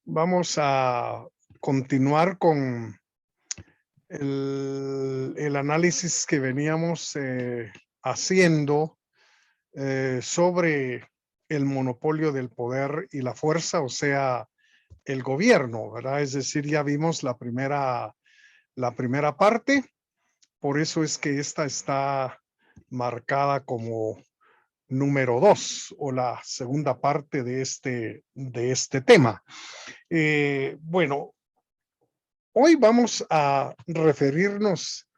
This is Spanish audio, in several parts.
Vamos a continuar con el análisis que veníamos haciendo sobre el monopolio del poder y la fuerza, o sea, el gobierno, ¿verdad? Es decir, ya vimos la primera parte, por eso es que esta está marcada como número 2 o la segunda parte de este tema. Bueno, hoy vamos a referirnos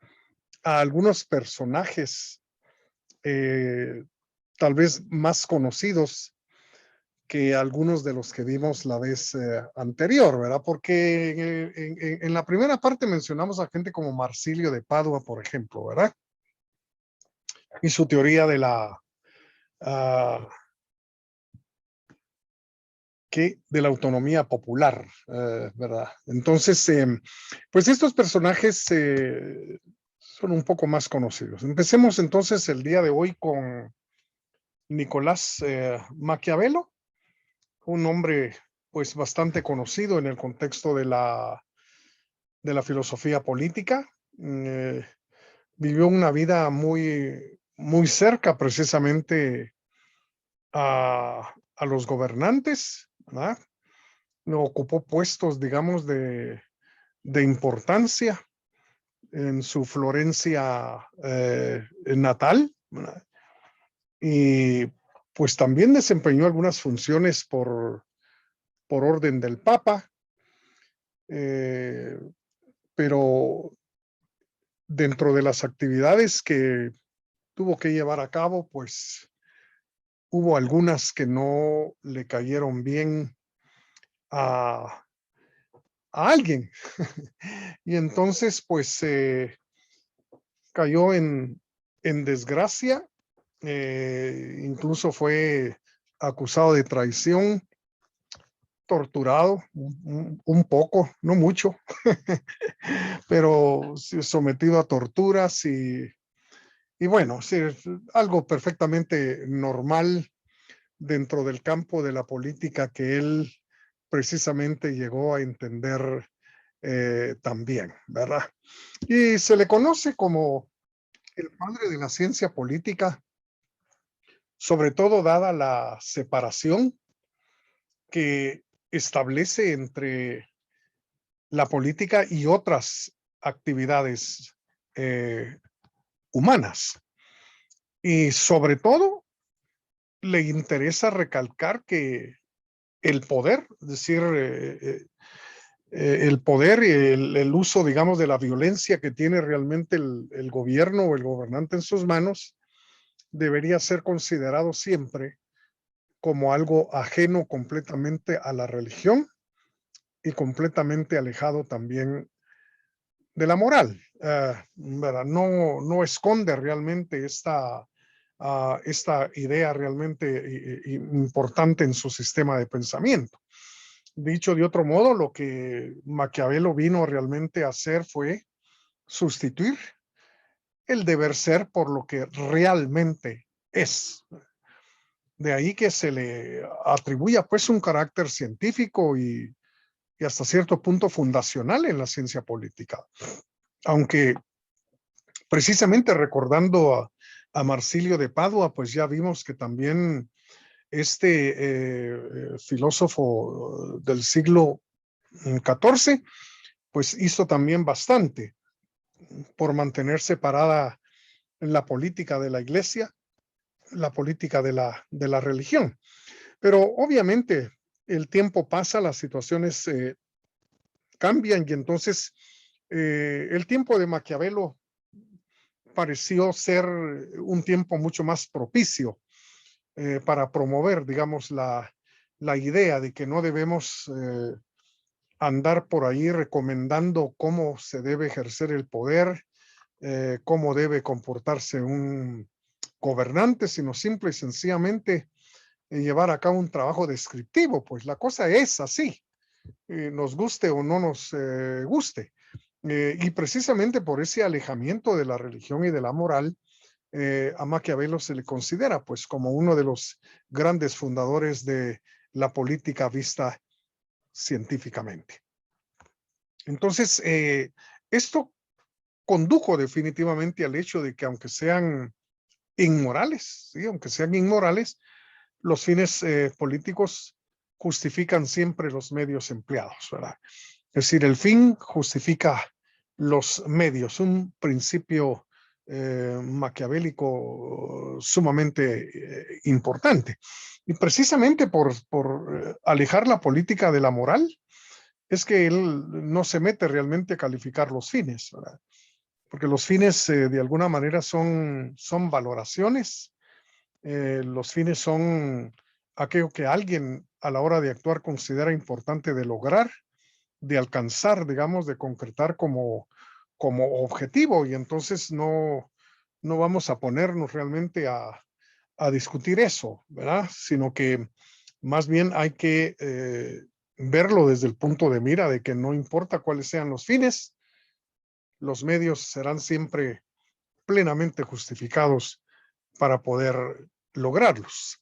a algunos personajes tal vez más conocidos que algunos de los que vimos la vez anterior, ¿verdad? Porque en la primera parte mencionamos a gente como Marsilio de Padua, por ejemplo, ¿verdad? Y su teoría de uh, de la autonomía popular, ¿verdad? Entonces, pues estos personajes son un poco más conocidos. Empecemos entonces el día de hoy con Nicolás Maquiavelo, un hombre pues bastante conocido en el contexto de la filosofía política. Vivió una vida muy cerca precisamente a los gobernantes, ¿verdad? Ocupó puestos, digamos, de importancia en su Florencia natal, ¿verdad? Y pues también desempeñó algunas funciones por orden del Papa, eh, pero dentro de las actividades que tuvo que llevar a cabo, pues hubo algunas que no le cayeron bien a, a alguien. Y entonces, pues cayó en desgracia, incluso fue acusado de traición, torturado un poco, no mucho, pero sometido a torturas y bueno, sí, algo perfectamente normal dentro del campo de la política que él precisamente llegó a entender también, ¿verdad? Y se le conoce como el padre de la ciencia política, sobre todo dada la separación que establece entre la política y otras actividades humanas. Y sobre todo, le interesa recalcar que el poder, es decir, el poder y el uso, digamos, de la violencia que tiene realmente el gobierno o el gobernante en sus manos, debería ser considerado siempre como algo ajeno completamente a la religión y completamente alejado también de la moral. ¿Verdad? No esconde realmente esta idea realmente importante en su sistema de pensamiento. Dicho de otro modo, lo que Maquiavelo vino realmente a hacer fue sustituir el deber ser por lo que realmente es. De ahí que se le atribuya pues un carácter científico y hasta cierto punto fundacional en la ciencia política. Aunque precisamente recordando a Marsilio de Padua, pues ya vimos que también filósofo del siglo XIV, pues hizo también bastante por mantener separada la política de la iglesia, la política de la religión. Pero obviamente el tiempo pasa, las situaciones cambian y entonces el tiempo de Maquiavelo pareció ser un tiempo mucho más propicio para promover, digamos, la idea de que no debemos andar por ahí recomendando cómo se debe ejercer el poder, cómo debe comportarse un gobernante, sino simple y sencillamente llevar a cabo un trabajo descriptivo. Pues la cosa es así, nos guste o no nos guste. Y precisamente por ese alejamiento de la religión y de la moral, a Maquiavelo se le considera pues como uno de los grandes fundadores de la política vista científicamente. Entonces, esto condujo definitivamente al hecho de que aunque sean inmorales, ¿sí? Aunque sean inmorales, los fines políticos justifican siempre los medios empleados, ¿verdad? Es decir, el fin justifica los medios, un principio maquiavélico sumamente importante. Y precisamente por alejar la política de la moral, es que él no se mete realmente a calificar los fines, ¿verdad? Porque los fines de alguna manera son valoraciones. Los fines son aquello que alguien a la hora de actuar considera importante de lograr, de alcanzar, digamos, de concretar como objetivo. Y entonces no vamos a ponernos realmente a discutir eso, ¿verdad? Sino que más bien hay que verlo desde el punto de mira de que no importa cuáles sean los fines, los medios serán siempre plenamente justificados para poder lograrlos.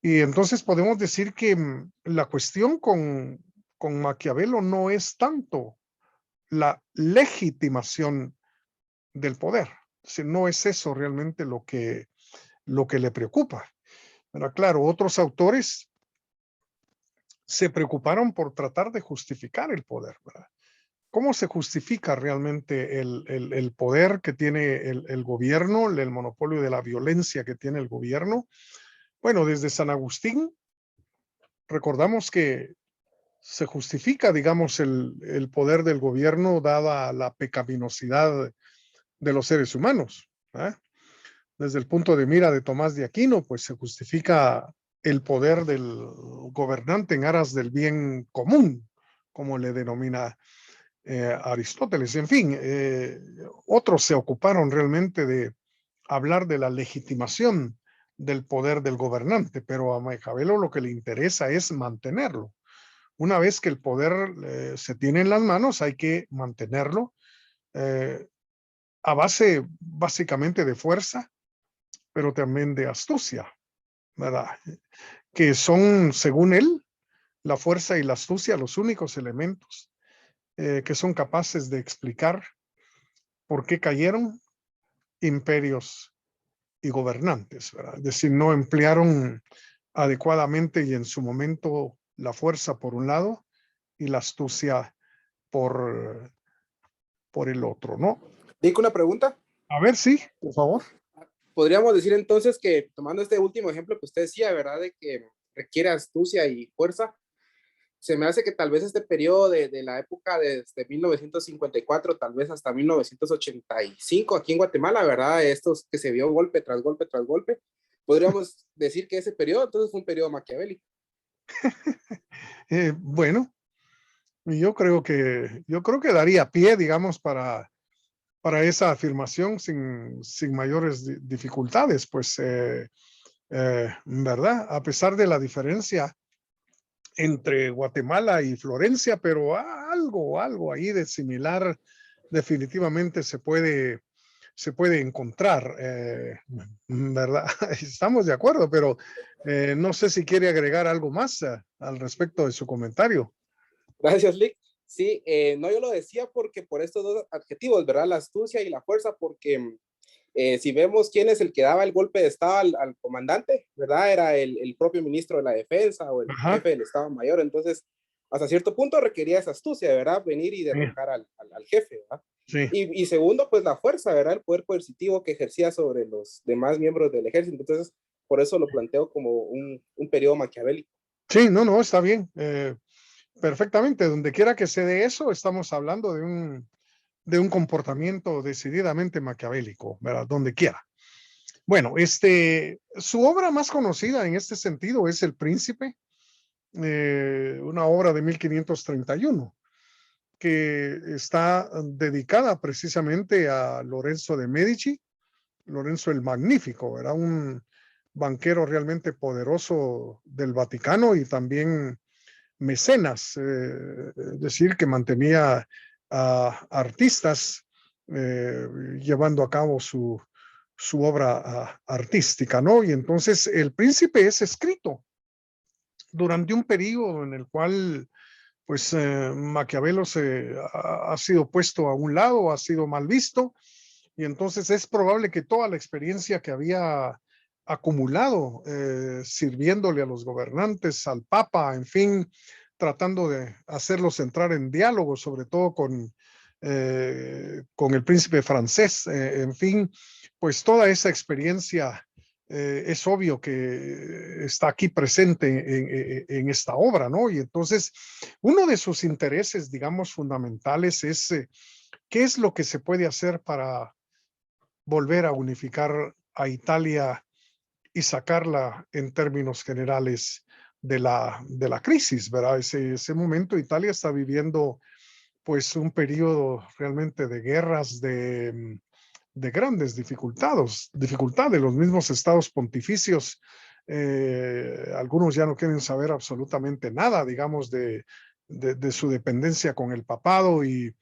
Y entonces podemos decir que la cuestión con Maquiavelo no es tanto la legitimación del poder, si no es eso realmente lo que le preocupa. Pero claro, otros autores se preocuparon por tratar de justificar el poder, ¿verdad? ¿Cómo se justifica realmente el poder que tiene el gobierno, el monopolio de la violencia que tiene el gobierno? Bueno, desde San Agustín recordamos que se justifica, digamos, el poder del gobierno dada la pecaminosidad de los seres humanos, ¿eh? Desde el punto de mira de Tomás de Aquino, pues se justifica el poder del gobernante en aras del bien común, como le denomina Aristóteles. En fin, otros se ocuparon realmente de hablar de la legitimación del poder del gobernante, pero a Maquiavelo lo que le interesa es mantenerlo. Una vez que el poder se tiene en las manos, hay que mantenerlo eh, a base básicamente de fuerza, pero también de astucia, ¿verdad? Que son, según él, la fuerza y la astucia los únicos elementos que son capaces de explicar por qué cayeron imperios y gobernantes, ¿verdad? Es decir, no emplearon adecuadamente y en su momento la fuerza por un lado y la astucia por, por el otro, ¿no? Digo una pregunta. A ver, sí, por favor. Podríamos decir entonces que, tomando este último ejemplo que usted decía, ¿verdad? De que requiere astucia y fuerza, se me hace que tal vez este periodo de la época desde 1954, tal vez hasta 1985, aquí en Guatemala, ¿verdad? Estos que se vio golpe tras golpe tras golpe, podríamos decir que ese periodo entonces fue un periodo maquiavélico. Bueno, yo creo que daría pie, digamos, para esa afirmación sin mayores dificultades, pues, ¿verdad? A pesar de la diferencia entre Guatemala y Florencia, pero algo ahí de similar definitivamente se puede encontrar, ¿verdad? Estamos de acuerdo, pero no sé si quiere agregar algo más al respecto de su comentario. Gracias, Lick. Sí, no, yo lo decía porque por estos dos adjetivos, ¿verdad? La astucia y la fuerza, porque si vemos quién es el que daba el golpe de Estado al comandante, ¿verdad? Era el propio ministro de la Defensa o el Ajá. jefe del Estado Mayor. Entonces, hasta cierto punto requería esa astucia, ¿verdad? Venir y derrocar al jefe, ¿verdad? Sí. Y segundo, pues la fuerza, ¿verdad? El poder coercitivo que ejercía sobre los demás miembros del ejército. Entonces, por eso lo planteo como un periodo maquiavélico. Sí, no, está bien. Perfectamente. Donde quiera que se dé eso, estamos hablando de un comportamiento decididamente maquiavélico, ¿verdad? Donde quiera. Bueno, su obra más conocida en este sentido es El Príncipe, una obra de 1531, que está dedicada precisamente a Lorenzo de Medici, Lorenzo el Magnífico, era un banquero realmente poderoso del Vaticano y también mecenas, es decir, que mantenía a artistas llevando a cabo su obra artística, ¿no? Y entonces El Príncipe es escrito durante un periodo en el cual pues Maquiavelo ha sido puesto a un lado, ha sido mal visto, y entonces es probable que toda la experiencia que había acumulado sirviéndole a los gobernantes, al Papa, en fin, tratando de hacerlos entrar en diálogo, sobre todo con el príncipe francés, en fin, pues toda esa experiencia es obvio que está aquí presente en esta obra, ¿no? Y entonces, uno de sus intereses, digamos, fundamentales es qué es lo que se puede hacer para volver a unificar a Italia y sacarla en términos generales de la crisis, ¿verdad? Ese momento Italia está viviendo pues un periodo realmente de guerras, de grandes dificultades, los mismos estados pontificios, algunos ya no quieren saber absolutamente nada, digamos, de su dependencia con el papado y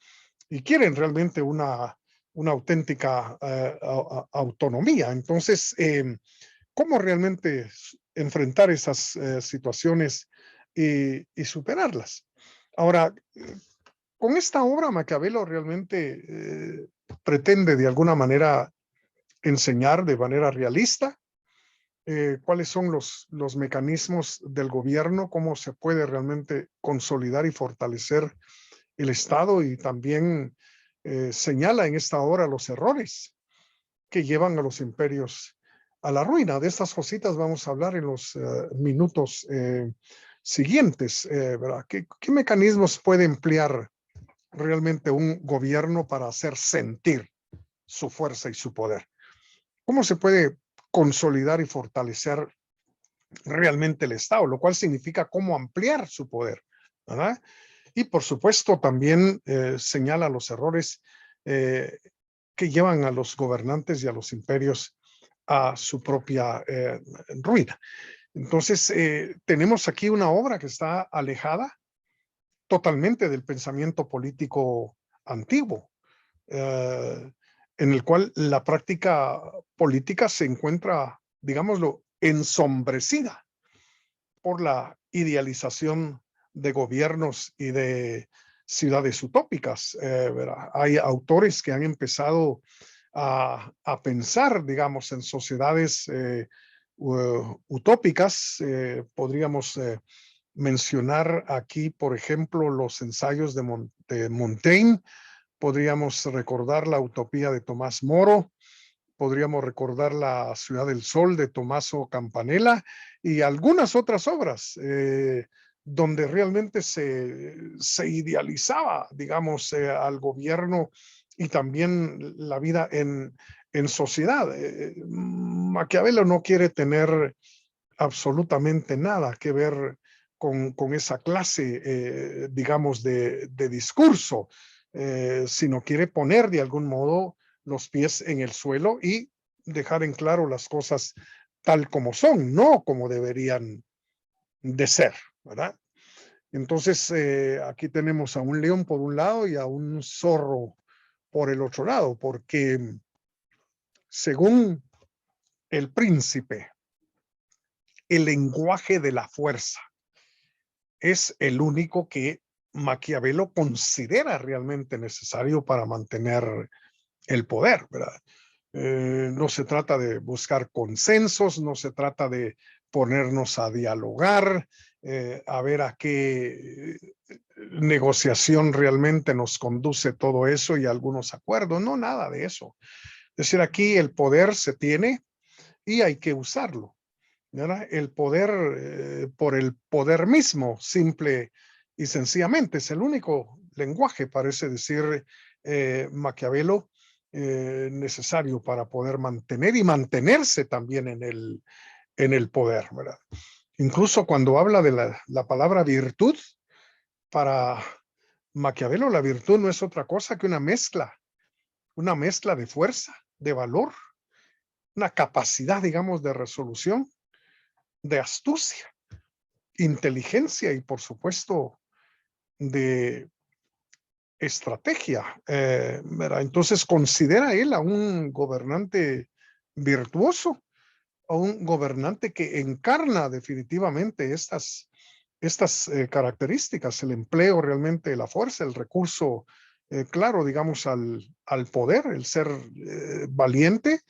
quieren realmente una auténtica autonomía. Entonces, ¿cómo realmente enfrentar esas situaciones y superarlas? Ahora, con esta obra Maquiavelo realmente pretende de alguna manera enseñar de manera realista cuáles son los mecanismos del gobierno, cómo se puede realmente consolidar y fortalecer el Estado, y también señala en esta obra los errores que llevan a los imperios a la ruina. De estas cositas vamos a hablar en los minutos siguientes, ¿verdad? ¿Qué mecanismos puede emplear realmente un gobierno para hacer sentir su fuerza y su poder? ¿Cómo se puede consolidar y fortalecer realmente el Estado? Lo cual significa cómo ampliar su poder, ¿verdad? Y por supuesto también señala los errores que llevan a los gobernantes y a los imperios a su propia ruina. Entonces, tenemos aquí una obra que está alejada totalmente del pensamiento político antiguo, en el cual la práctica política se encuentra, digámoslo, ensombrecida por la idealización de gobiernos y de ciudades utópicas. Hay autores que han empezado a pensar, digamos, en sociedades utópicas. Podríamos mencionar aquí, por ejemplo, los ensayos de Montaigne, podríamos recordar la utopía de Tomás Moro, podríamos recordar la Ciudad del Sol de Tommaso Campanella y algunas otras obras donde realmente se idealizaba, digamos, al gobierno y también la vida en sociedad. Maquiavelo no quiere tener absolutamente nada que ver con esa clase, digamos, de discurso, sino quiere poner de algún modo los pies en el suelo y dejar en claro las cosas tal como son, no como deberían de ser, ¿verdad? Entonces, aquí tenemos a un león por un lado y a un zorro por el otro lado, porque según el príncipe, el lenguaje de la fuerza es el único que Maquiavelo considera realmente necesario para mantener el poder, ¿verdad? No se trata de buscar consensos, no se trata de ponernos a dialogar, a ver a qué negociación realmente nos conduce todo eso y algunos acuerdos, no, nada de eso. Es decir, aquí el poder se tiene y hay que usarlo, ¿verdad? El poder por el poder mismo, simple y sencillamente, es el único lenguaje, parece decir Maquiavelo, necesario para poder mantener y mantenerse también en el poder, ¿verdad? Incluso cuando habla de la palabra virtud, para Maquiavelo la virtud no es otra cosa que una mezcla de fuerza, de valor, una capacidad, digamos, de resolución, de astucia, inteligencia y, por supuesto, de estrategia. ¿Verdad? Entonces, considera él a un gobernante virtuoso, a un gobernante que encarna definitivamente estas estas características, el empleo realmente de la fuerza, el recurso claro, digamos, al poder, el ser valiente,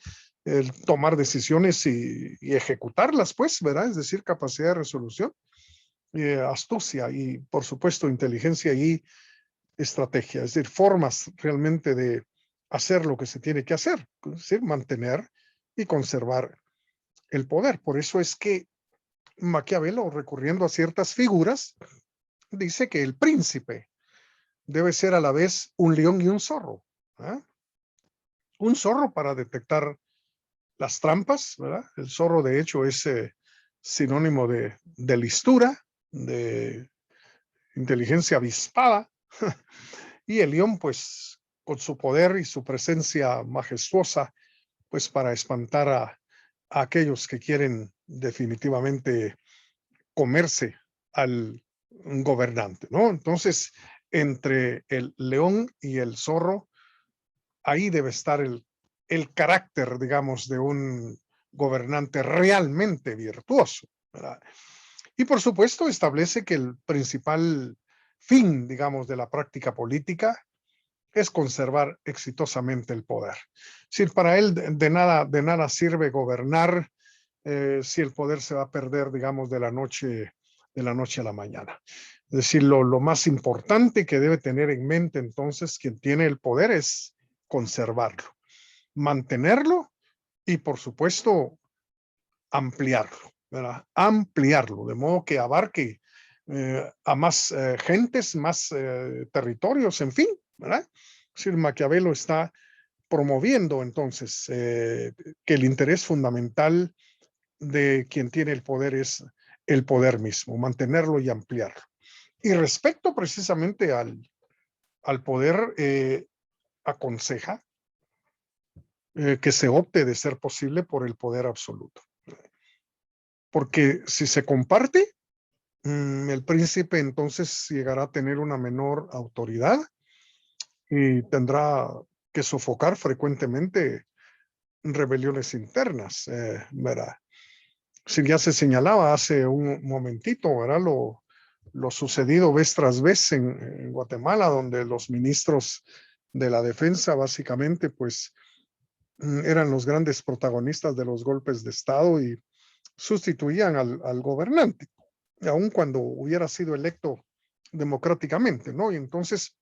el tomar decisiones y ejecutarlas, pues, ¿verdad? Es decir, capacidad de resolución, astucia y, por supuesto, inteligencia y estrategia, es decir, formas realmente de hacer lo que se tiene que hacer, es decir, mantener y conservar el poder. Por eso es que Maquiavelo, recurriendo a ciertas figuras, dice que el príncipe debe ser a la vez un león y un zorro. ¿Eh? Un zorro para detectar las trampas, ¿verdad? El zorro, de hecho, es sinónimo de listura, de inteligencia avispada, y el león, pues, con su poder y su presencia majestuosa, pues, para espantar a aquellos que quieren definitivamente comerse al gobernante, ¿no? Entonces, entre el león y el zorro, ahí debe estar el carácter, digamos, de un gobernante realmente virtuoso, ¿verdad? Y por supuesto establece que el principal fin, digamos, de la práctica política es conservar exitosamente el poder. Si para él de nada sirve gobernar si el poder se va a perder, digamos, de la noche a la mañana. Es decir, lo más importante que debe tener en mente entonces quien tiene el poder es conservarlo, mantenerlo y, por supuesto, ampliarlo, ¿verdad? Ampliarlo, de modo que abarque a más gentes, más territorios, en fin, ¿verdad? Es decir, Maquiavelo está promoviendo entonces que el interés fundamental de quien tiene el poder es el poder mismo, mantenerlo y ampliarlo. Y respecto precisamente al poder, aconseja que se opte de ser posible por el poder absoluto. Porque si se comparte, el príncipe entonces llegará a tener una menor autoridad y tendrá que sofocar frecuentemente rebeliones internas, ¿verdad? Si ya se señalaba hace un momentito, ¿verdad? Lo sucedido vez tras vez en Guatemala, donde los ministros de la defensa básicamente pues eran los grandes protagonistas de los golpes de Estado y sustituían al gobernante, aun cuando hubiera sido electo democráticamente, ¿no? Y entonces,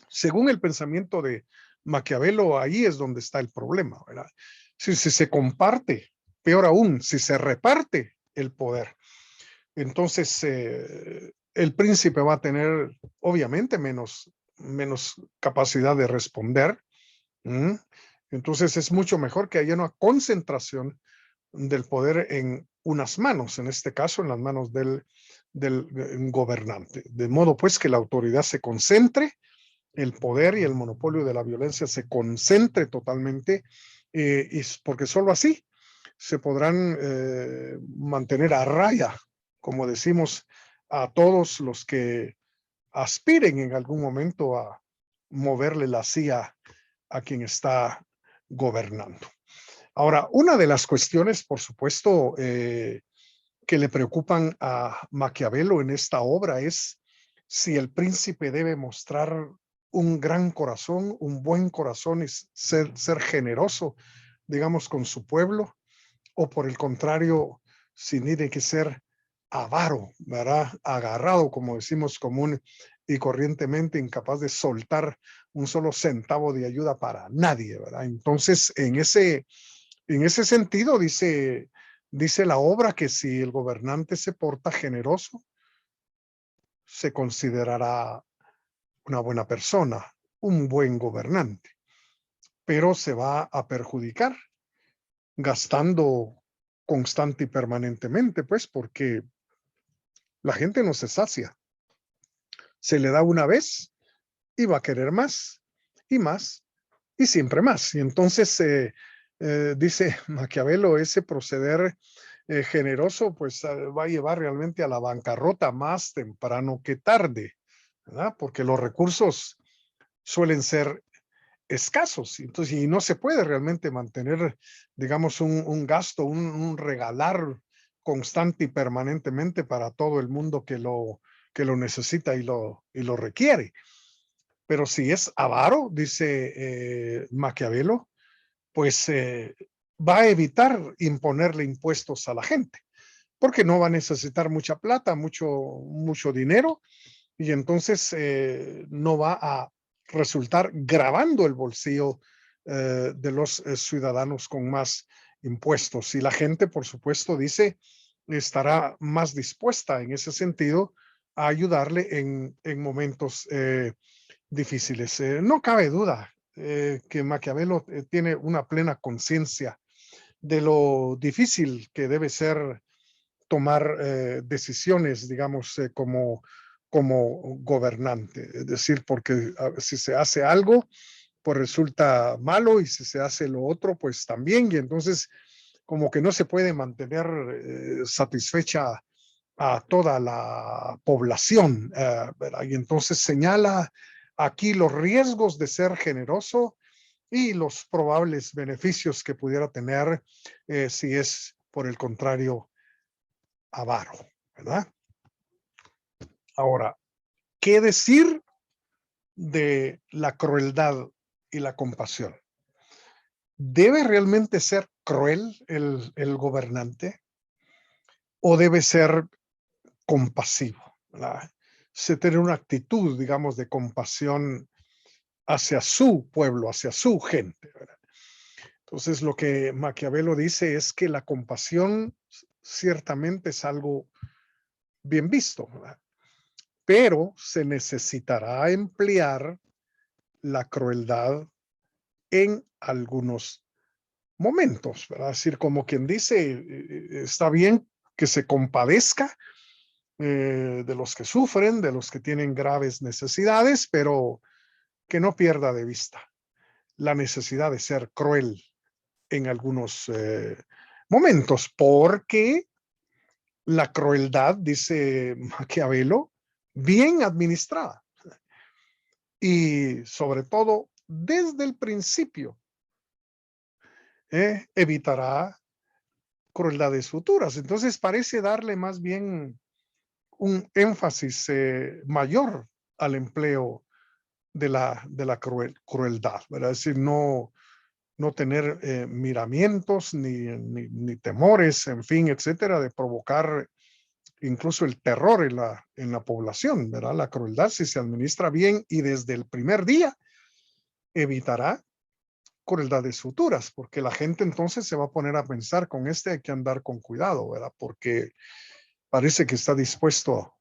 según el pensamiento de Maquiavelo, ahí es donde está el problema, ¿verdad? Si se comparte, peor aún, si se reparte el poder, entonces el príncipe va a tener obviamente menos capacidad de responder. ¿Mm? Entonces es mucho mejor que haya una concentración del poder en unas manos, en este caso en las manos del gobernante. De modo pues que la autoridad se concentre, el poder y el monopolio de la violencia se concentre totalmente, y porque solo así se podrán mantener a raya, como decimos, a todos los que aspiren en algún momento a moverle la silla a quien está gobernando. Ahora, una de las cuestiones, por supuesto, que le preocupan a Maquiavelo en esta obra es si el príncipe debe mostrar un gran corazón, un buen corazón y ser generoso, digamos, con su pueblo, o por el contrario, si tiene que ser avaro, ¿verdad? Agarrado, como decimos común y corrientemente, incapaz de soltar un solo centavo de ayuda para nadie, ¿verdad? Entonces, en ese sentido, dice la obra que si el gobernante se porta generoso, se considerará una buena persona, un buen gobernante, pero se va a perjudicar gastando constante y permanentemente, pues, porque la gente no se sacia. Se le da una vez y va a querer más y más y siempre más. Y entonces, dice Maquiavelo, ese proceder generoso, pues va a llevar realmente a la bancarrota más temprano que tarde, ¿verdad? Porque los recursos suelen ser escasos, entonces, y no se puede realmente mantener, digamos, un gasto, un regalar constante y permanentemente para todo el mundo que lo necesita y lo requiere. Pero si es avaro, dice Maquiavelo, pues va a evitar imponerle impuestos a la gente, porque no va a necesitar mucha plata, mucho dinero, y entonces no va a resultar gravando el bolsillo de los ciudadanos con más impuestos. Y la gente, por supuesto, dice, estará más dispuesta en ese sentido a ayudarle en momentos difíciles. No cabe duda que Maquiavelo tiene una plena conciencia de lo difícil que debe ser tomar decisiones, digamos, como gobernante. Es decir, porque si se hace algo, pues resulta malo, y si se hace lo otro, pues también. Y entonces, como que no se puede mantener satisfecha a toda la población, ¿verdad? Y entonces señala aquí los riesgos de ser generoso y los probables beneficios que pudiera tener si es, por el contrario, avaro, ¿verdad? Ahora, ¿qué decir de la crueldad y la compasión? ¿Debe realmente ser cruel el gobernante o debe ser compasivo, ¿verdad? Se tiene una actitud, digamos, de compasión hacia su pueblo, hacia su gente, ¿verdad? Entonces, lo que Maquiavelo dice es que la compasión ciertamente es algo bien visto, ¿verdad? Pero se necesitará emplear la crueldad en algunos momentos, ¿verdad? Es decir, como quien dice, está bien que se compadezca de los que sufren, de los que tienen graves necesidades, pero que no pierda de vista la necesidad de ser cruel en algunos momentos, porque la crueldad, dice Maquiavelo, bien administrada y sobre todo desde el principio, evitará crueldades futuras. Entonces parece darle más bien un énfasis mayor al empleo de la crueldad, ¿verdad? Es decir, no tener miramientos ni temores, en fin, etcétera, de provocar incluso el terror en la población, ¿verdad? La crueldad, si se administra bien y desde el primer día, evitará crueldades futuras, porque la gente entonces se va a poner a pensar, con este hay que andar con cuidado, ¿verdad? Porque parece que está dispuesto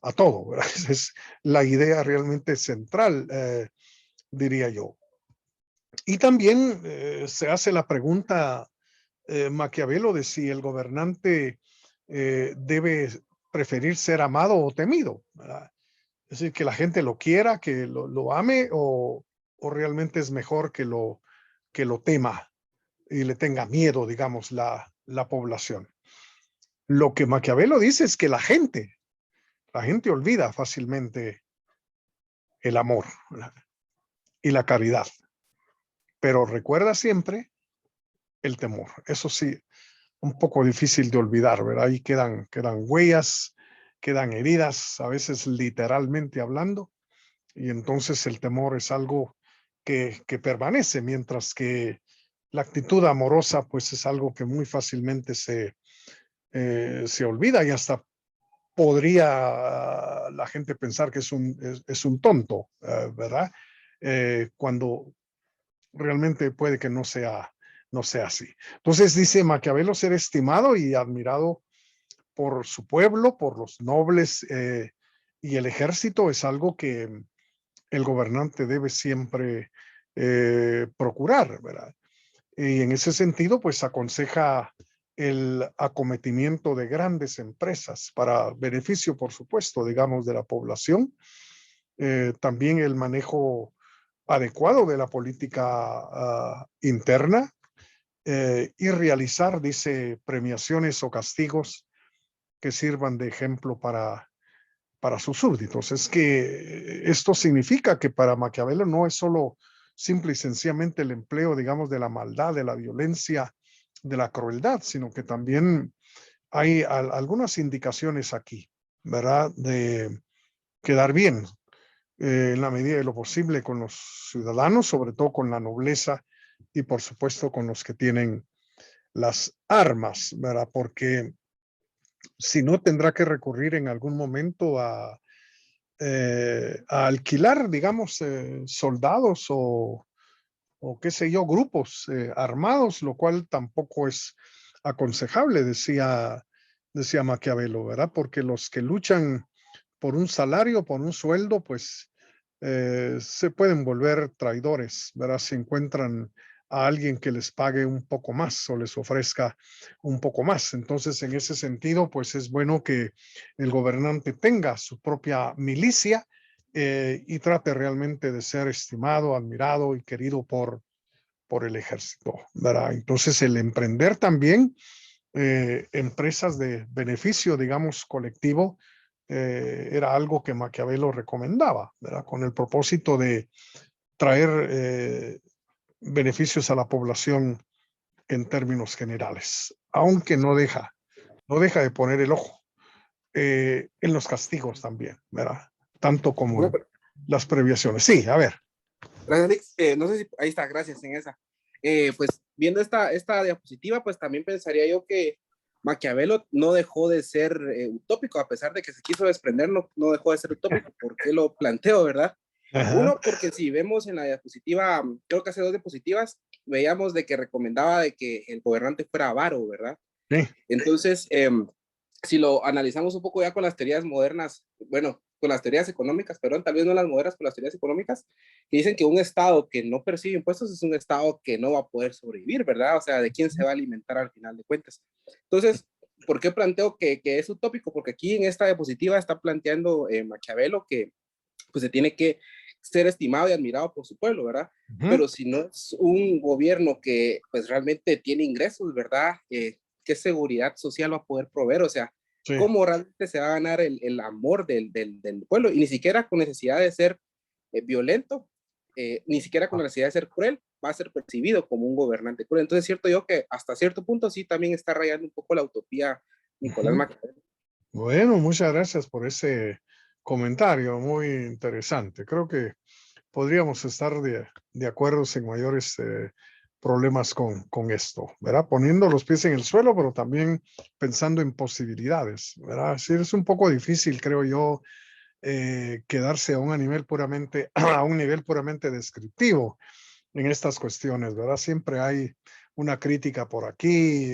a todo, ¿verdad? Esa es la idea realmente central, diría yo. Y también se hace la pregunta Maquiavelo de si el gobernante debe preferir ser amado o temido, ¿verdad? Es decir, que la gente lo quiera, que lo ame, o realmente es mejor que lo tema y le tenga miedo, digamos, la población. Lo que Maquiavelo dice es que la gente olvida fácilmente el amor, ¿verdad? Y la caridad, pero recuerda siempre el temor. Eso sí, un poco difícil de olvidar, ¿verdad? Ahí quedan huellas, quedan heridas, a veces literalmente hablando, y entonces el temor es algo que permanece, mientras que la actitud amorosa, pues es algo que muy fácilmente se olvida, y hasta podría la gente pensar que es un tonto, ¿verdad? Cuando realmente puede que no sea así. Entonces dice Maquiavelo ser estimado y admirado por su pueblo, por los nobles y el ejército es algo que el gobernante debe siempre procurar, ¿verdad? Y en ese sentido, pues aconseja el acometimiento de grandes empresas para beneficio, por supuesto, digamos, de la población. También el manejo adecuado de la política interna y realizar, dice, premiaciones o castigos que sirvan de ejemplo para sus súbditos. Es que esto significa que para Maquiavelo no es solo simple y sencillamente el empleo, digamos, de la maldad, de la violencia, de la crueldad, sino que también hay algunas indicaciones aquí, ¿verdad? De quedar bien en la medida de lo posible con los ciudadanos, sobre todo con la nobleza y por supuesto con los que tienen las armas, ¿verdad? Porque si no tendrá que recurrir en algún momento a alquilar, digamos, soldados o qué sé yo, grupos armados, lo cual tampoco es aconsejable, decía Maquiavelo, ¿verdad? Porque los que luchan por un salario, por un sueldo, pues se pueden volver traidores, ¿verdad? Si encuentran a alguien que les pague un poco más o les ofrezca un poco más. Entonces, en ese sentido, pues es bueno que el gobernante tenga su propia milicia y trate realmente de ser estimado, admirado y querido por el ejército, ¿verdad? Entonces, el emprender también empresas de beneficio, digamos, colectivo, era algo que Maquiavelo recomendaba, ¿verdad? Con el propósito de traer beneficios a la población en términos generales, aunque no deja de poner el ojo en los castigos también, ¿verdad? Tanto como Bueno, en las previaciones. Sí, a ver. gracias, Alex. No sé si ahí está, gracias en esa. Pues viendo esta diapositiva, pues también pensaría yo que Maquiavelo no dejó de ser utópico, a pesar de que se quiso desprender, no dejó de ser utópico. ¿Por qué lo planteo, verdad? Ajá, Uno, porque si vemos en la diapositiva, creo que hace dos diapositivas, veíamos de que recomendaba de que el gobernante fuera avaro, ¿verdad? sí, Entonces, si lo analizamos un poco ya con las teorías modernas, bueno, con las teorías económicas, perdón, tal vez no las modernas, con las teorías económicas, que dicen que un Estado que no percibe impuestos es un Estado que no va a poder sobrevivir, ¿verdad? O sea, ¿de quién se va a alimentar al final de cuentas? Entonces, ¿por qué planteo que es utópico? Porque aquí en esta diapositiva está planteando Maquiavelo que pues se tiene que ser estimado y admirado por su pueblo, ¿verdad? uh-huh, Pero si no es un gobierno que pues realmente tiene ingresos, ¿verdad? ¿Qué seguridad social va a poder proveer? O sea, sí, ¿cómo realmente se va a ganar el amor del pueblo? Y ni siquiera con necesidad de ser violento, ni siquiera con necesidad de ser cruel, va a ser percibido como un gobernante cruel. Entonces, es cierto yo que hasta cierto punto sí también está rayando un poco la utopía Nicolás uh-huh. Maquiavelo. Bueno, muchas gracias por ese comentario, muy interesante. Creo que podríamos estar de acuerdo sin mayores problemas con esto, ¿verdad? Poniendo los pies en el suelo, pero también pensando en posibilidades, ¿verdad? Sí, es un poco difícil, creo yo, quedarse a un nivel puramente, a un nivel puramente descriptivo en estas cuestiones, ¿verdad? Siempre hay una crítica por aquí,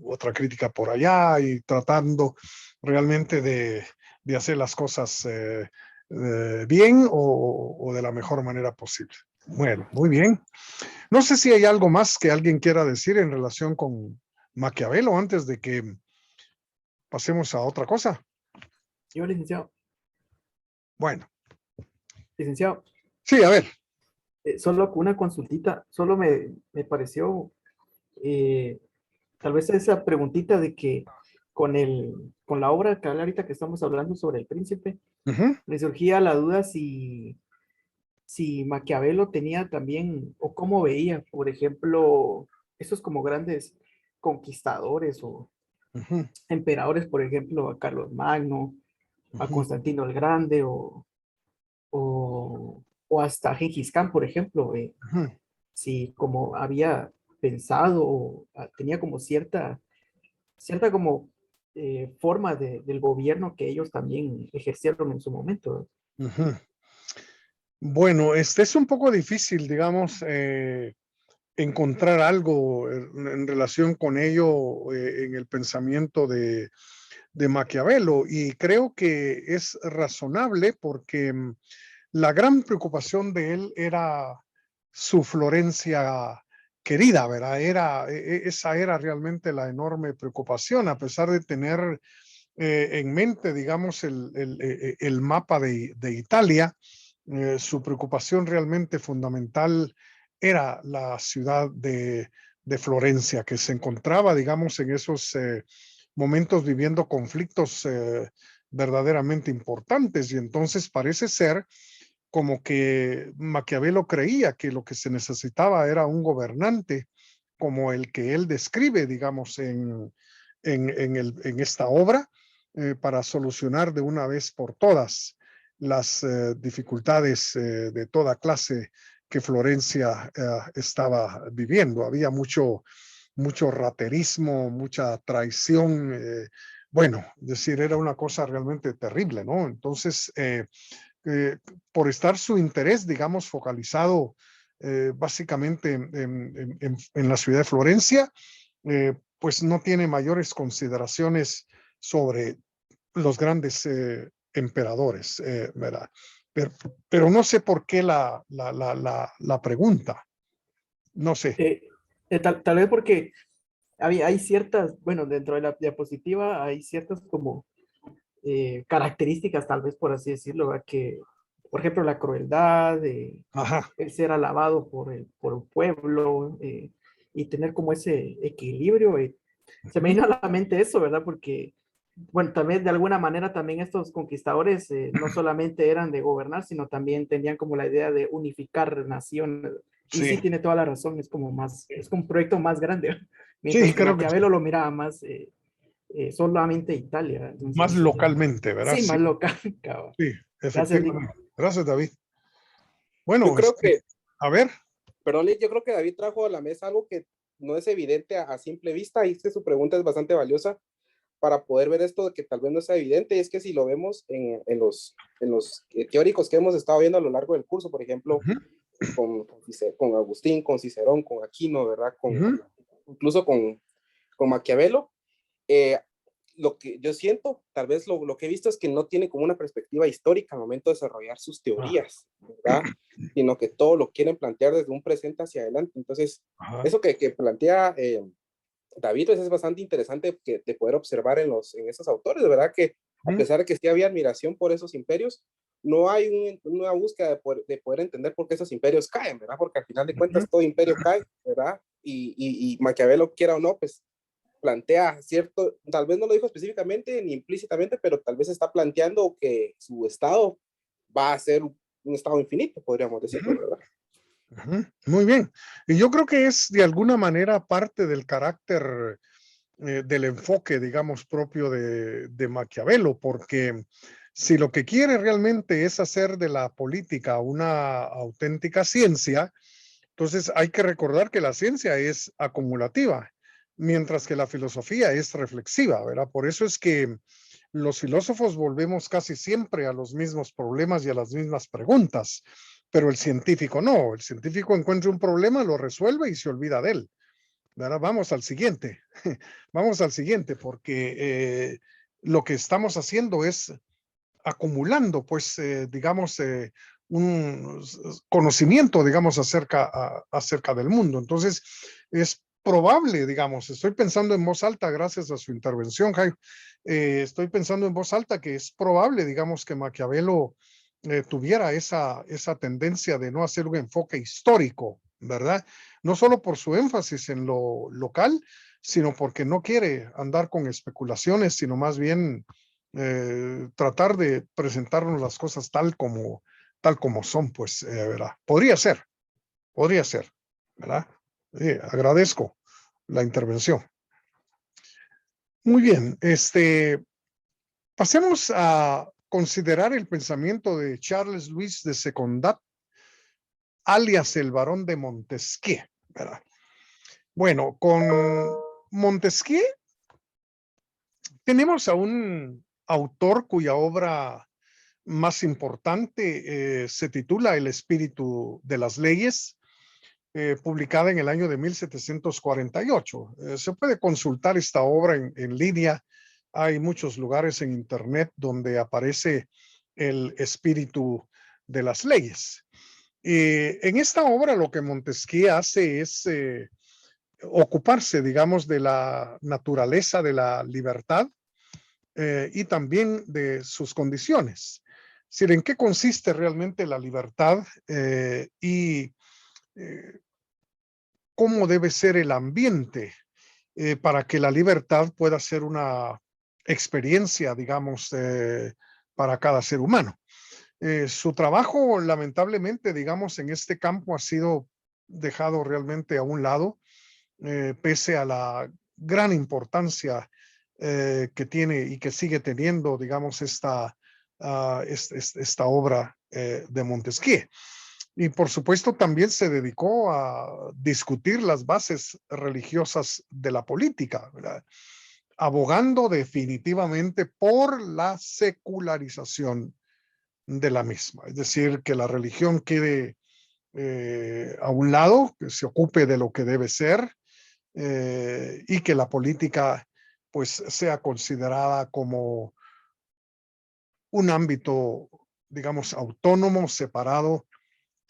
otra crítica por allá y tratando realmente de hacer las cosas bien o de la mejor manera posible. Bueno, muy bien. No sé si hay algo más que alguien quiera decir en relación con Maquiavelo antes de que pasemos a otra cosa. Yo, licenciado, Bueno, licenciado, sí, a ver. solo con una consultita, solo me pareció eh, tal vez esa preguntita de que con la obra que ahorita que estamos hablando sobre el príncipe, Uh-huh, me surgía la duda si Maquiavelo tenía también, o cómo veía, por ejemplo, esos como grandes conquistadores o uh-huh, emperadores, por ejemplo, a Carlos Magno, a uh-huh, Constantino el Grande o hasta Gengis Khan, por ejemplo, uh-huh. si como había pensado o tenía como cierta como forma del gobierno que ellos también ejercieron en su momento. Uh-huh. Bueno, este es un poco difícil, digamos, encontrar algo en relación con ello en el pensamiento de Maquiavelo y creo que es razonable porque la gran preocupación de él era su Florencia querida, ¿verdad? Esa era realmente la enorme preocupación, a pesar de tener en mente, digamos, el mapa de Italia. Su preocupación realmente fundamental era la ciudad de Florencia, que se encontraba, digamos, en esos momentos viviendo conflictos verdaderamente importantes. Y entonces parece ser como que Maquiavelo creía que lo que se necesitaba era un gobernante como el que él describe, digamos, en esta obra para solucionar de una vez por todas las dificultades de toda clase que Florencia estaba viviendo. Había mucho raterismo, mucha traición. Bueno, decir, era una cosa realmente terrible, ¿no? Entonces, por estar su interés, digamos, focalizado básicamente en la ciudad de Florencia, pues no tiene mayores consideraciones sobre los grandes emperadores, ¿verdad? Pero no sé por qué la pregunta, no sé. Tal vez porque hay ciertas, bueno, dentro de la diapositiva hay ciertas como características, tal vez por así decirlo, ¿verdad? Que, por ejemplo, la crueldad, Ajá. el ser alabado por el pueblo y tener como ese equilibrio. Se me vino a la mente eso, ¿verdad? Porque, bueno, también de alguna manera también estos conquistadores no solamente eran de gobernar, sino también tenían como la idea de unificar naciones. Y sí, Sí, tiene toda la razón, es como más, es como un proyecto más grande, mientras sí, que creo que Maquiavelo lo miraba más solamente Italia. más Entonces, localmente, ¿verdad? sí, Sí, más local, cabrón. sí, Gracias, Lick. efectivamente. Gracias, David. Yo Bueno, creo que, a ver. perdón, Lick, yo creo que David trajo a la mesa algo que no es evidente a simple vista, y es que su pregunta es bastante valiosa para poder ver esto de que tal vez no sea evidente. Y es que si lo vemos en los teóricos que hemos estado viendo a lo largo del curso, por ejemplo, Uh-huh, con Agustín, con Cicerón, con Aquino, ¿verdad? uh-huh, Incluso con Maquiavelo, eh, lo que yo siento, tal vez lo que he visto es que no tiene como una perspectiva histórica al momento de desarrollar sus teorías, ¿verdad? Sino que todo lo quieren plantear desde un presente hacia adelante. Entonces, ajá, eso que plantea David, pues es bastante interesante de poder observar en esos autores, de verdad que a uh-huh, pesar de que sí había admiración por esos imperios, no hay una búsqueda de poder entender por qué esos imperios caen, ¿verdad? Porque al final de uh-huh. cuentas todo imperio cae, ¿verdad? Y Maquiavelo, quiera o no, pues plantea cierto, tal vez no lo dijo específicamente ni implícitamente, pero tal vez está planteando que su estado va a ser un estado infinito, podríamos decirlo, ¿verdad? Ujú, muy bien. Y yo creo que es de alguna manera parte del carácter del enfoque, digamos, propio de Maquiavelo, porque si lo que quiere realmente es hacer de la política una auténtica ciencia, entonces hay que recordar que la ciencia es acumulativa, mientras que la filosofía es reflexiva, ¿verdad? Por eso es que los filósofos volvemos casi siempre a los mismos problemas y a las mismas preguntas, pero el científico no. El científico encuentra un problema, lo resuelve y se olvida de él. ¿Verdad? Vamos al siguiente. Vamos al siguiente, porque lo que estamos haciendo es acumulando, pues, digamos, un conocimiento, digamos, acerca del mundo. Entonces, es probable, digamos, estoy pensando en voz alta, gracias a su intervención, Jaime, estoy pensando en voz alta que es probable, digamos, que Maquiavelo tuviera esa tendencia de no hacer un enfoque histórico, ¿verdad? No solo por su énfasis en lo local, sino porque no quiere andar con especulaciones, sino más bien tratar de presentarnos las cosas tal como son, pues, ¿verdad? Podría ser, ¿verdad? Agradezco la intervención. Muy bien, pasemos a considerar el pensamiento de Charles Louis de Secondat, alias el Barón de Montesquieu, ¿verdad? Bueno, con Montesquieu tenemos a un autor cuya obra más importante se titula El espíritu de las leyes, publicada en el año de 1748. Se puede consultar esta obra en línea. Hay muchos lugares en internet donde aparece el espíritu de las leyes. En esta obra lo que Montesquieu hace es ocuparse, digamos, de la naturaleza de la libertad y también de sus condiciones. Es decir, en qué consiste realmente la libertad y cómo debe ser el ambiente para que la libertad pueda ser una experiencia, digamos, para cada ser humano. Su trabajo, lamentablemente, digamos, en este campo ha sido dejado realmente a un lado, pese a la gran importancia que tiene y que sigue teniendo, digamos, esta obra de Montesquieu. Y por supuesto también se dedicó a discutir las bases religiosas de la política, ¿verdad? Abogando definitivamente por la secularización de la misma. Es decir, que la religión quede a un lado, que se ocupe de lo que debe ser, y que la política pues sea considerada como un ámbito, digamos, autónomo, separado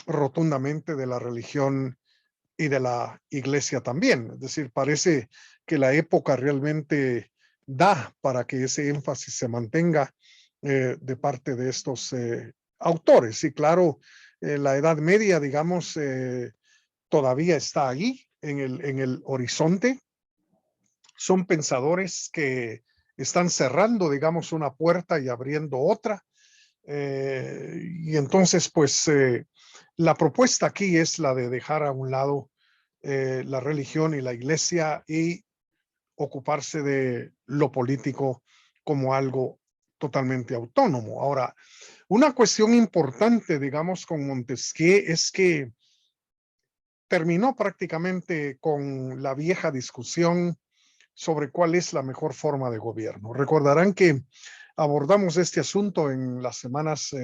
rotundamente de la religión y de la iglesia también. Es decir, parece que la época realmente da para que ese énfasis se mantenga de parte de estos autores. Y claro, la Edad Media, digamos, todavía está ahí en el horizonte. Son pensadores que están cerrando, digamos, una puerta y abriendo otra. Y entonces, pues, la propuesta aquí es la de dejar a un lado la religión y la iglesia y ocuparse de lo político como algo totalmente autónomo. Ahora, una cuestión importante, digamos, con Montesquieu es que terminó prácticamente con la vieja discusión sobre cuál es la mejor forma de gobierno. Recordarán que abordamos este asunto en las semanas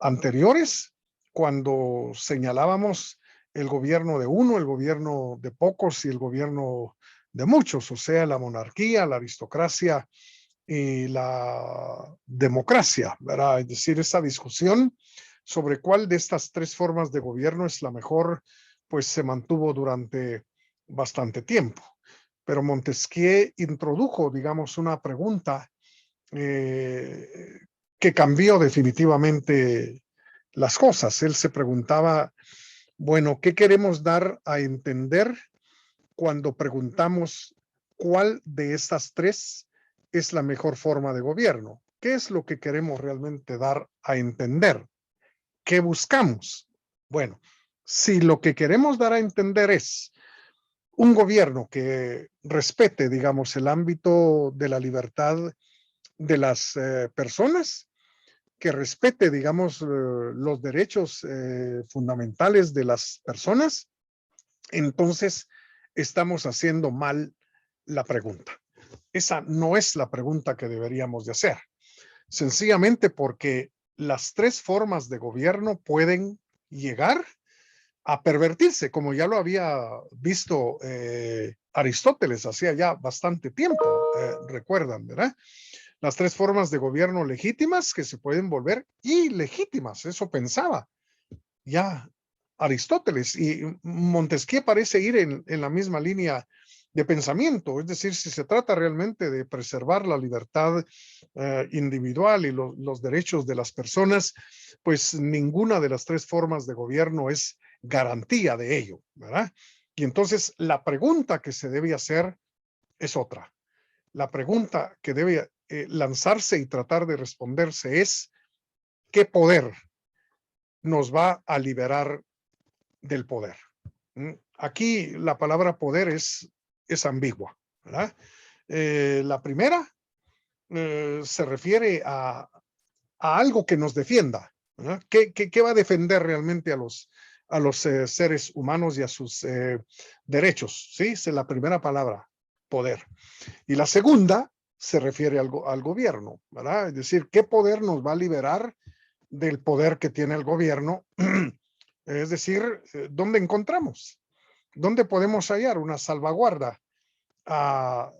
anteriores, cuando señalábamos el gobierno de uno, el gobierno de pocos y el gobierno de muchos, o sea, la monarquía, la aristocracia y la democracia, ¿verdad? Es decir, esa discusión sobre cuál de estas tres formas de gobierno es la mejor, pues se mantuvo durante bastante tiempo. Pero Montesquieu introdujo, digamos, una pregunta que cambió definitivamente las cosas. Él se preguntaba, bueno, ¿qué queremos dar a entender cuando preguntamos cuál de estas tres es la mejor forma de gobierno? ¿Qué es lo que queremos realmente dar a entender? ¿Qué buscamos? Bueno, si lo que queremos dar a entender es un gobierno que respete, digamos, el ámbito de la libertad de las personas, que respete, digamos, los derechos fundamentales de las personas, entonces estamos haciendo mal la pregunta. Esa no es la pregunta que deberíamos de hacer, sencillamente porque las tres formas de gobierno pueden llegar a pervertirse, como ya lo había visto Aristóteles hacía ya bastante tiempo, recuerdan, ¿verdad? Las tres formas de gobierno legítimas que se pueden volver ilegítimas, eso pensaba ya Aristóteles, y Montesquieu parece ir en la misma línea de pensamiento, es decir, si se trata realmente de preservar la libertad individual y los derechos de las personas, pues ninguna de las tres formas de gobierno es garantía de ello, ¿verdad? Y entonces la pregunta que se debe hacer es otra. La pregunta que debe lanzarse y tratar de responderse es, ¿qué poder nos va a liberar del poder? Aquí la palabra poder es ambigua, ¿verdad? La primera se refiere a algo que nos defienda, ¿verdad? ¿Qué va a defender realmente a los seres humanos y a sus derechos? ¿Sí? Es la primera palabra, poder. Y la segunda se refiere al gobierno, ¿verdad? Es decir, ¿qué poder nos va a liberar del poder que tiene el gobierno? Es decir, ¿dónde encontramos? ¿Dónde podemos hallar una salvaguarda a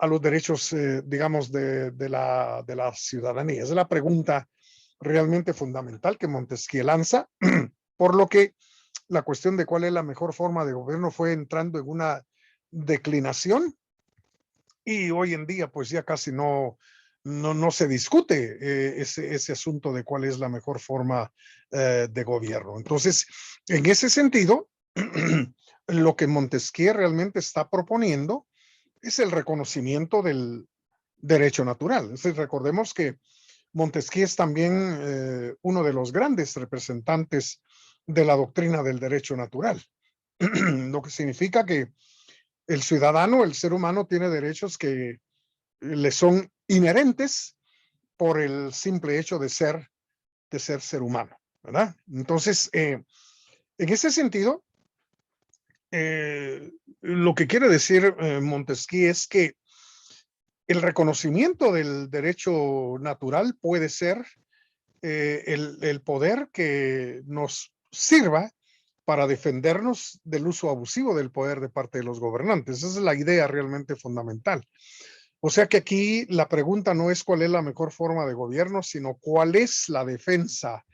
los derechos, digamos, de la ciudadanía? Esa es la pregunta realmente fundamental que Montesquieu lanza, por lo que la cuestión de cuál es la mejor forma de gobierno fue entrando en una declinación y hoy en día pues ya casi no se discute ese asunto de cuál es la mejor forma de gobierno. Entonces, en ese sentido, lo que Montesquieu realmente está proponiendo es el reconocimiento del derecho natural. Entonces, recordemos que Montesquieu es también uno de los grandes representantes de la doctrina del derecho natural, lo que significa que el ciudadano, el ser humano, tiene derechos que le son inherentes por el simple hecho de ser ser humano, ¿verdad? Entonces, en ese sentido, lo que quiere decir Montesquieu es que el reconocimiento del derecho natural puede ser el poder que nos sirva para defendernos del uso abusivo del poder de parte de los gobernantes. Esa es la idea realmente fundamental. O sea que aquí la pregunta no es cuál es la mejor forma de gobierno, sino cuál es la defensa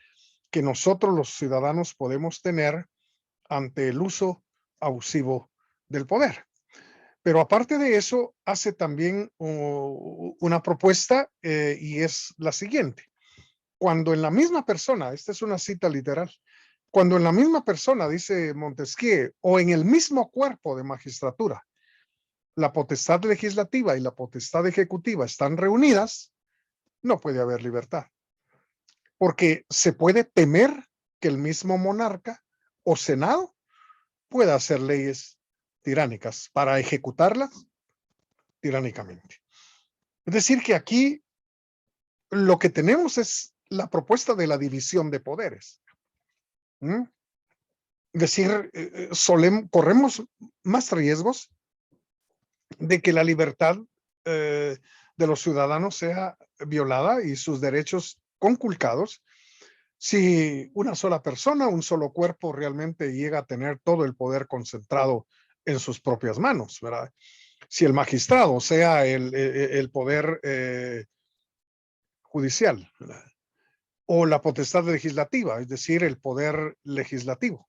que nosotros los ciudadanos podemos tener ante el uso abusivo del poder. Pero aparte de eso, hace también una propuesta y es la siguiente. Cuando en la misma persona, esta es una cita literal, cuando en la misma persona, dice Montesquieu, o en el mismo cuerpo de magistratura, la potestad legislativa y la potestad ejecutiva están reunidas, no puede haber libertad. Porque se puede temer que el mismo monarca o senado pueda hacer leyes tiránicas para ejecutarlas tiránicamente. Es decir, que aquí lo que tenemos es la propuesta de la división de poderes. Es decir, corremos más riesgos de que la libertad de los ciudadanos sea violada y sus derechos conculcados si una sola persona, un solo cuerpo realmente llega a tener todo el poder concentrado en sus propias manos, ¿verdad? Si el magistrado, o sea, el poder judicial, ¿verdad? O la potestad legislativa, es decir, el poder legislativo,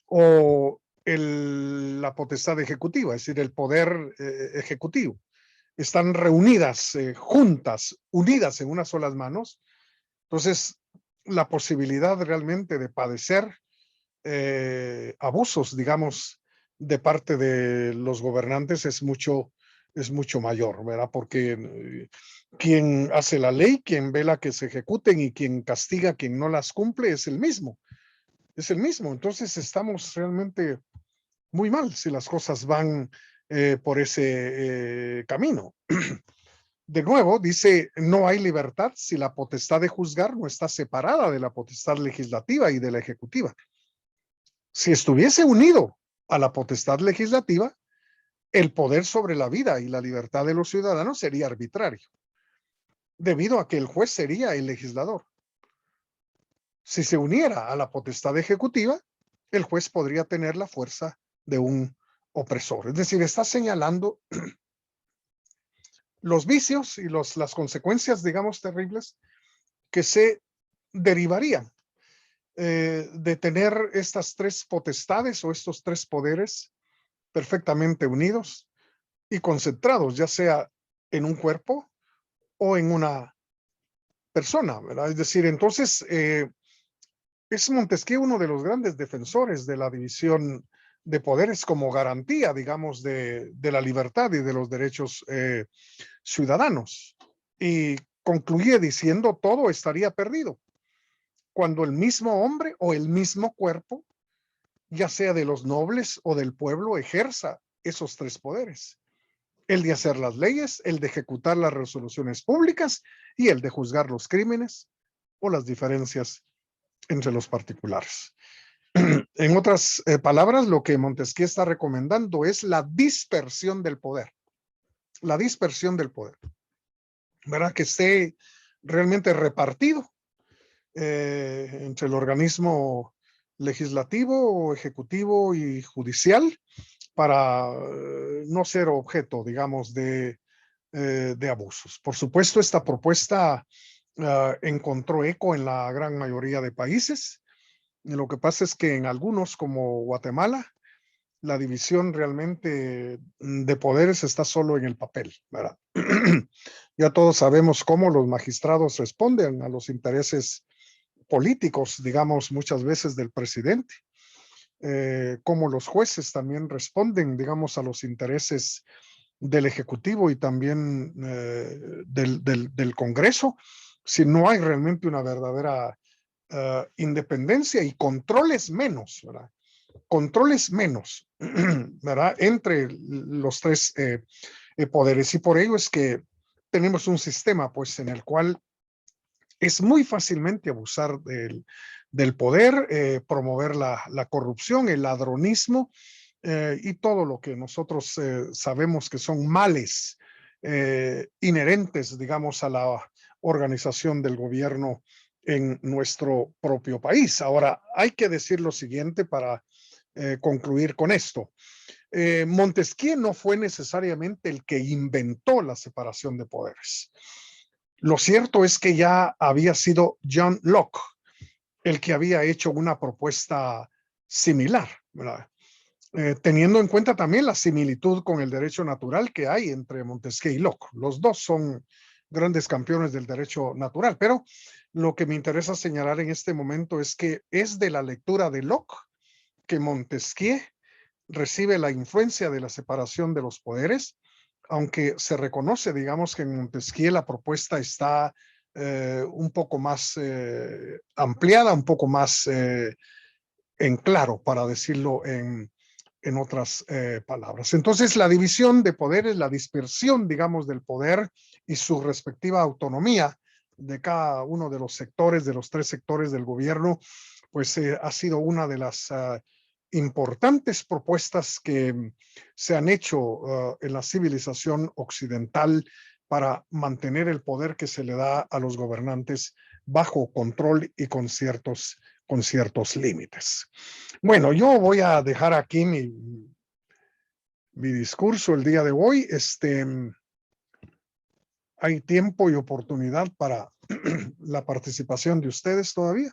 o la potestad ejecutiva, es decir, el poder ejecutivo, están reunidas, juntas, unidas en unas solas manos. Entonces, la posibilidad realmente de padecer abusos, digamos, de parte de los gobernantes es mucho mayor, ¿verdad? Porque quien hace la ley, quien vela que se ejecuten y quien castiga a quien no las cumple es el mismo. Es el mismo. Entonces estamos realmente muy mal si las cosas van por ese camino. De nuevo, dice, no hay libertad si la potestad de juzgar no está separada de la potestad legislativa y de la ejecutiva. Si estuviese unido a la potestad legislativa, el poder sobre la vida y la libertad de los ciudadanos sería arbitrario, debido a que el juez sería el legislador. Si se uniera a la potestad ejecutiva, el juez podría tener la fuerza de un opresor. Es decir, está señalando los vicios y las consecuencias, digamos, terribles que se derivarían de tener estas tres potestades o estos tres poderes perfectamente unidos y concentrados, ya sea en un cuerpo o en una persona, ¿verdad? Es decir, entonces, es Montesquieu uno de los grandes defensores de la división de poderes como garantía, digamos, de la libertad y de los derechos ciudadanos. Y concluye diciendo, todo estaría perdido cuando el mismo hombre o el mismo cuerpo, ya sea de los nobles o del pueblo, ejerza esos tres poderes. El de hacer las leyes, el de ejecutar las resoluciones públicas y el de juzgar los crímenes o las diferencias entre los particulares. En otras palabras, lo que Montesquieu está recomendando es la dispersión del poder. La dispersión del poder. ¿Verdad? Que esté realmente repartido entre el organismo legislativo, ejecutivo y judicial para no ser objeto, digamos, de abusos. Por supuesto, esta propuesta encontró eco en la gran mayoría de países. Lo que pasa es que en algunos, como Guatemala, la división realmente de poderes está solo en el papel, ¿verdad? Ya todos sabemos cómo los magistrados responden a los intereses políticos, digamos, muchas veces del presidente, cómo los jueces también responden, digamos, a los intereses del Ejecutivo y también del Congreso, si no hay realmente una verdadera independencia y controles menos, ¿verdad? Controles menos, ¿verdad? Entre los tres poderes. Y por ello es que tenemos un sistema pues en el cual es muy fácilmente abusar del poder, promover la corrupción, el ladronismo y todo lo que nosotros sabemos que son males inherentes, digamos, a la organización del gobierno en nuestro propio país. Ahora, hay que decir lo siguiente para concluir con esto. Montesquieu no fue necesariamente el que inventó la separación de poderes. Lo cierto es que ya había sido John Locke el que había hecho una propuesta similar, ¿verdad? Teniendo en cuenta también la similitud con el derecho natural que hay entre Montesquieu y Locke. Los dos son grandes campeones del derecho natural, pero lo que me interesa señalar en este momento es que es de la lectura de Locke que Montesquieu recibe la influencia de la separación de los poderes, aunque se reconoce, digamos, que en Montesquieu la propuesta está un poco más ampliada, un poco más en claro, para decirlo en otras palabras. Entonces, la división de poderes, la dispersión, digamos, del poder y su respectiva autonomía de cada uno de los sectores, de los tres sectores del gobierno, pues ha sido una de las importantes propuestas que se han hecho en la civilización occidental para mantener el poder que se le da a los gobernantes bajo control y con ciertos límites. Bueno, yo voy a dejar aquí mi discurso el día de hoy. Hay tiempo y oportunidad para la participación de ustedes todavía.